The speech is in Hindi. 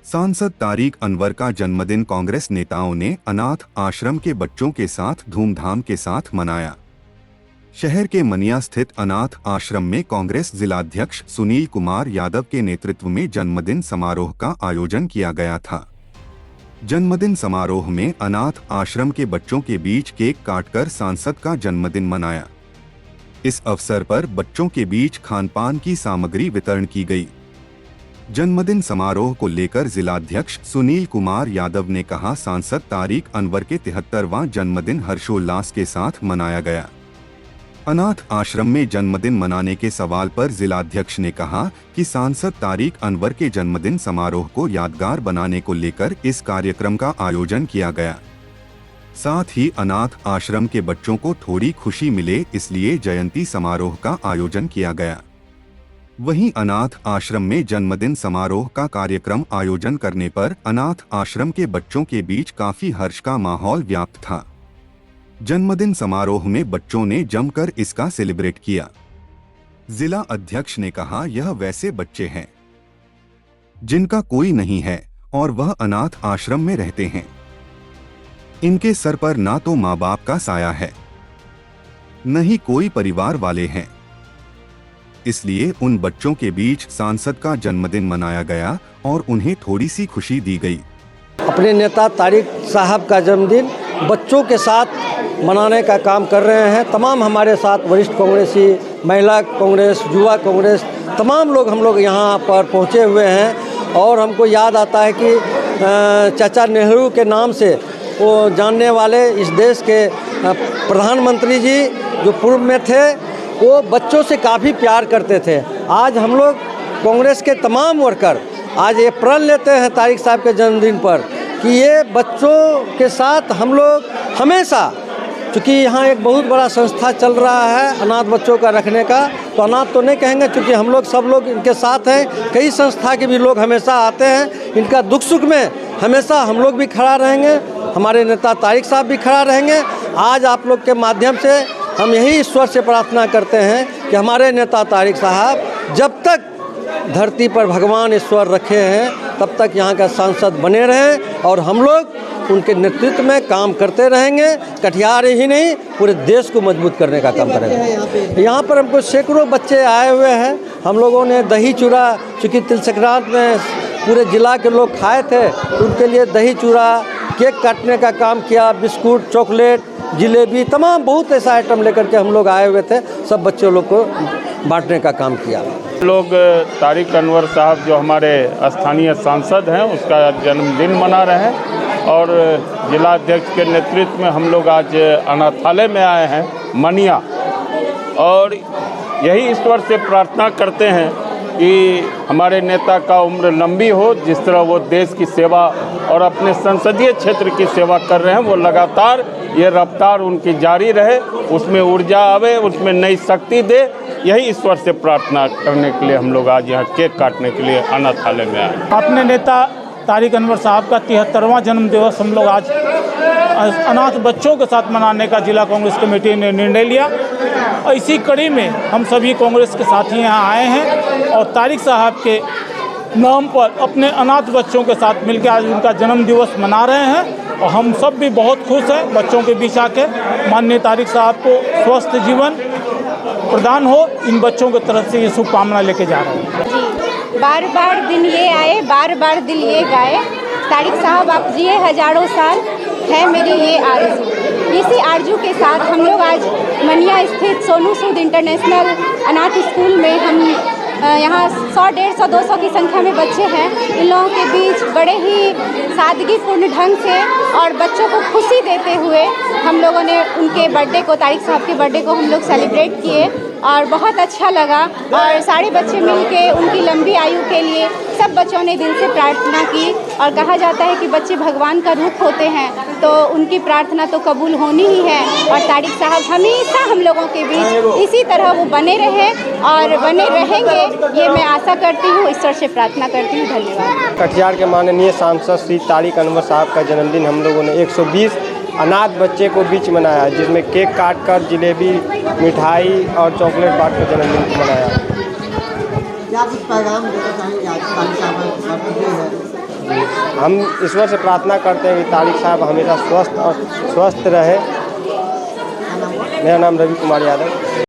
सांसद तारिक अनवर का जन्मदिन कांग्रेस नेताओं ने अनाथ आश्रम के बच्चों के साथ धूमधाम के साथ मनाया। शहर के मनिया स्थित अनाथ आश्रम में कांग्रेस जिलाध्यक्ष सुनील कुमार यादव के नेतृत्व में जन्मदिन समारोह का आयोजन किया गया था। जन्मदिन समारोह में अनाथ आश्रम के बच्चों के बीच केक काटकर सांसद का जन्मदिन मनाया। इस अवसर पर बच्चों के बीच खानपान की सामग्री वितरण की गई। जन्मदिन समारोह को लेकर जिलाध्यक्ष सुनील कुमार यादव ने कहा, सांसद तारिक अनवर के 73वां जन्मदिन हर्षोल्लास के साथ मनाया गया। अनाथ आश्रम में जन्मदिन मनाने के सवाल पर जिलाध्यक्ष ने कहा कि सांसद तारिक अनवर के जन्मदिन समारोह को यादगार बनाने को लेकर इस कार्यक्रम का आयोजन किया गया। साथ ही अनाथ आश्रम के बच्चों को थोड़ी खुशी मिले इसलिए जयंती समारोह का आयोजन किया गया। वहीं अनाथ आश्रम में जन्मदिन समारोह का कार्यक्रम आयोजन करने पर अनाथ आश्रम के बच्चों के बीच काफी हर्ष का माहौल व्याप्त था। जन्मदिन समारोह में बच्चों ने जमकर इसका सेलिब्रेट किया। जिला अध्यक्ष ने कहा, यह वैसे बच्चे हैं जिनका कोई नहीं है और वह अनाथ आश्रम में रहते हैं। इनके सर पर ना तो माँ बाप का साया है, न ही कोई परिवार वाले हैं, इसलिए उन बच्चों के बीच सांसद का जन्मदिन मनाया गया और उन्हें थोड़ी सी खुशी दी गई। अपने नेता तारिक साहब का जन्मदिन बच्चों के साथ मनाने का काम कर रहे हैं। तमाम हमारे साथ वरिष्ठ कांग्रेसी, महिला कांग्रेस, युवा कांग्रेस, तमाम लोग हम लोग यहाँ पर पहुँचे हुए हैं। और हमको याद आता है कि चाचा नेहरू के नाम से वो जानने वाले इस देश के प्रधानमंत्री जी जो पूर्व में थे, वो बच्चों से काफ़ी प्यार करते थे। आज हम लोग कांग्रेस के तमाम वर्कर आज ये प्रण लेते हैं तारिक साहब के जन्मदिन पर कि ये बच्चों के साथ हम लोग हमेशा, चूँकि यहाँ एक बहुत बड़ा संस्था चल रहा है अनाथ बच्चों का रखने का, तो अनाथ तो नहीं कहेंगे चूँकि हम लोग सब लोग इनके साथ हैं। कई संस्था के भी लोग हमेशा आते हैं, इनका दुख सुख में हमेशा हम लोग भी खड़ा रहेंगे, हमारे नेता तारिक साहब भी खड़ा रहेंगे। आज आप लोग के माध्यम से हम यही ईश्वर से प्रार्थना करते हैं कि हमारे नेता तारिक साहब जब तक धरती पर भगवान ईश्वर रखे हैं तब तक यहाँ का सांसद बने रहें और हम लोग उनके नेतृत्व में काम करते रहेंगे। कटिहार ही नहीं पूरे देश को मजबूत करने का काम करेंगे। यहाँ पर हमको सैकड़ों बच्चे आए हुए हैं। हम लोगों ने दही चूड़ा, चूँकि तिल संक्रांत में पूरे जिला के लोग खाए थे, तो उनके लिए दही चूड़ा, केक काटने का काम किया, बिस्कुट, चॉकलेट, जिलेबी, तमाम बहुत ऐसा आइटम लेकर के हम लोग आए हुए थे। सब बच्चों लोग को बांटने का काम किया। लोग तारिक अनवर साहब जो हमारे स्थानीय सांसद हैं उसका जन्मदिन मना रहे हैं और जिला अध्यक्ष के नेतृत्व में हम लोग आज अनाथालय में आए हैं मनिया, और यही ईश्वर से प्रार्थना करते हैं कि हमारे नेता का उम्र लंबी हो। जिस तरह वो देश की सेवा और अपने संसदीय क्षेत्र की सेवा कर रहे हैं, वो लगातार ये रफ्तार उनकी जारी रहे, उसमें ऊर्जा आवे, उसमें नई शक्ति दे। यही ईश्वर से प्रार्थना करने के लिए हम लोग आज यहाँ केक काटने के लिए अनाथालय में आए। अपने नेता तारिक अनवर साहब का 73वां जन्म दिवस हम लोग आज अनाथ बच्चों के साथ मनाने का जिला कांग्रेस कमेटी ने निर्णय लिया। और इसी कड़ी में हम सभी कांग्रेस के साथी यहाँ आए हैं और तारिक साहब के नाम पर अपने अनाथ बच्चों के साथ मिलकर आज उनका जन्म दिवस मना रहे हैं। और हम सब भी बहुत खुश हैं बच्चों के बीच आके। माननीय तारिक साहब को स्वस्थ जीवन प्रदान हो, इन बच्चों की तरफ से ये शुभकामना लेके जा रहे हैं। जी, बार बार दिन ये आए, बार बार दिल ये गाए, तारिक साहब आप जिए हजारों साल, है मेरी ये आरज़ू। इसी आरज़ू के साथ हम लोग आज मनिया स्थित सोनू सूद इंटरनेशनल अनाथ स्कूल में हम यहाँ 100, 150, 200 की संख्या में बच्चे हैं। इन लोगों के बीच बड़े ही सादगीपूर्ण ढंग से और बच्चों को खुशी देते हुए हम लोगों ने उनके बर्थडे को, तारिक साहब के बर्थडे को हम लोग सेलिब्रेट किए और बहुत अच्छा लगा। और सारे बच्चे मिलके उनकी लंबी आयु के लिए सब बच्चों ने दिल से प्रार्थना की। और कहा जाता है कि बच्चे भगवान का रूप होते हैं, तो उनकी प्रार्थना तो कबूल होनी ही है। और तारिक साहब हमेशा हम लोगों के बीच इसी तरह वो बने रहे और बने रहेंगे, ये मैं आशा करती हूँ, ईश्वर से प्रार्थना करती हूँ। धन्यवाद। कटिहार के माननीय सांसद श्री तारिक अनवर साहब का जन्मदिन हम लोगों ने 120 अनाथ बच्चे को बीच मनाया, जिसमें केक काटकर, जिलेबी, मिठाई और चॉकलेट बांटकर जन्मदिन मनाया। क्या कुछ पैगाम देना चाहेंगे आज तारिक साहब का बर्थडे है? हम ईश्वर से प्रार्थना करते हैं कि तारिक साहब हमेशा स्वस्थ रहे। मेरा नाम रवि कुमार यादव।